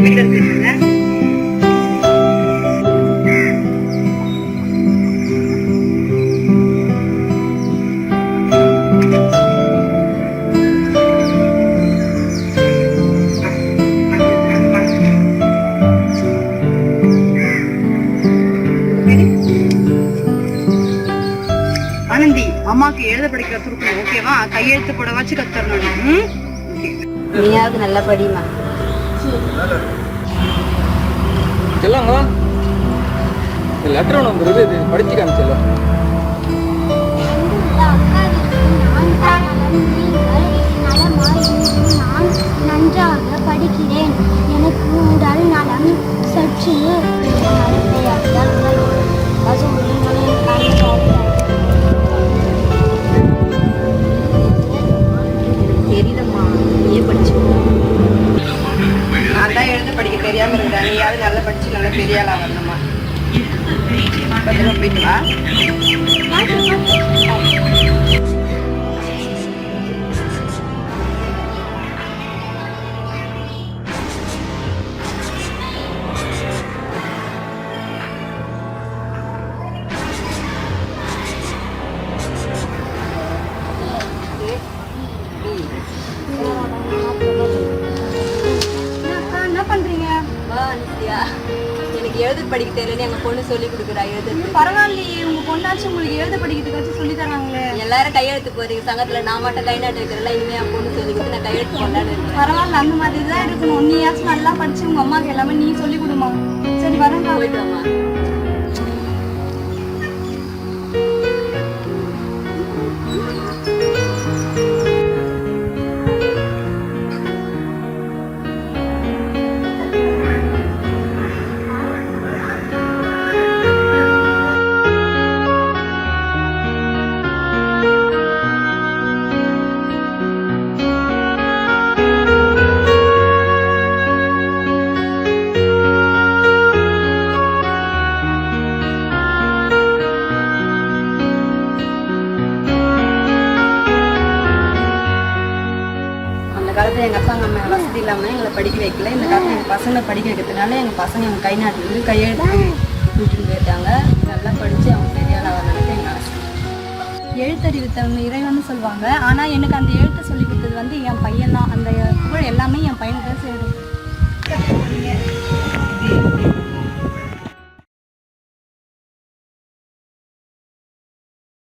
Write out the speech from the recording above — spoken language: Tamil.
வீடு பேசுங்க. ஆனந்தி, அம்மாக்கு எழுத படிக்கிற துருக்கணும், ஓகேவா? கையெழுத்து போட வச்சு கத்துறணும். நீயாவது நல்லா படிமா. செல்லாங்க லெட்டர் ஒன்று வந்துருது, இது படிச்சு காமிச்சல. நன்றாக படிக்கிறேன். எனக்கு உடல் நலம் சற்று தெரியலம்மா, நீயே படிச்சு. நான் தான் எழுத படிக்க தெரியாம இருந்தேன். நீயாவது நல்லா படிச்சு நல்லா பெரிய ஆளா வரணுமா? பத்திரமா போயிட்டு வா. என்ன பண்றீங்க? எனக்கு எழுத படிக்க தெரியலன்னு எங்க பொண்ணு சொல்லி கொடுக்குறா. எழுத பரவாயில்லையே, உங்க பொண்ணாச்சும் உங்களுக்கு எழுத படிக்கிறதுக்காச்சும் சொல்லி தராங்களே. எல்லாரும் கையெழுத்து போறீங்க சங்கத்துல, நான் மட்டும் கை நாட்டு வைக்கிறேன். இனிமே என் பொண்ணு சொல்லி கொடுத்து நான் கையெழுத்து போடலான்னு இருக்கேன். பரவாயில்ல, அந்த மாதிரி தான் இருக்கணும். நீயாச்சும் நல்லா படிச்சு உங்க அம்மாவுக்கு எல்லாமே நீ சொல்லி கொடுமா. சரி, வரேன். போயிட்டு வாமா. அந்த காலத்தில் எங்கள் அப்பா அம்மா வசதி இல்லாமல் எங்களை படிக்க வைக்கல. இந்த காலத்தில் எங்கள் பசங்களை படிக்க வைக்கிறதுனால எங்கள் பசங்க எங்கள் கை நாட்டுக்கு கையெழுத்து கூட்டிட்டு போயிட்டாங்க. நல்லா படித்து அவங்க பெரிய ஆளாக வரணும்னு எங்கள் ஆசை. எழுத்தறிவு தவங்க இறைவன்னு சொல்லுவாங்க. ஆனால் எனக்கு அந்த எழுத்தை சொல்லி கொடுத்தது வந்து என் பையன் தான். அந்த புகழ் எல்லாமே என் பையனுக்கு தான் சேரும்.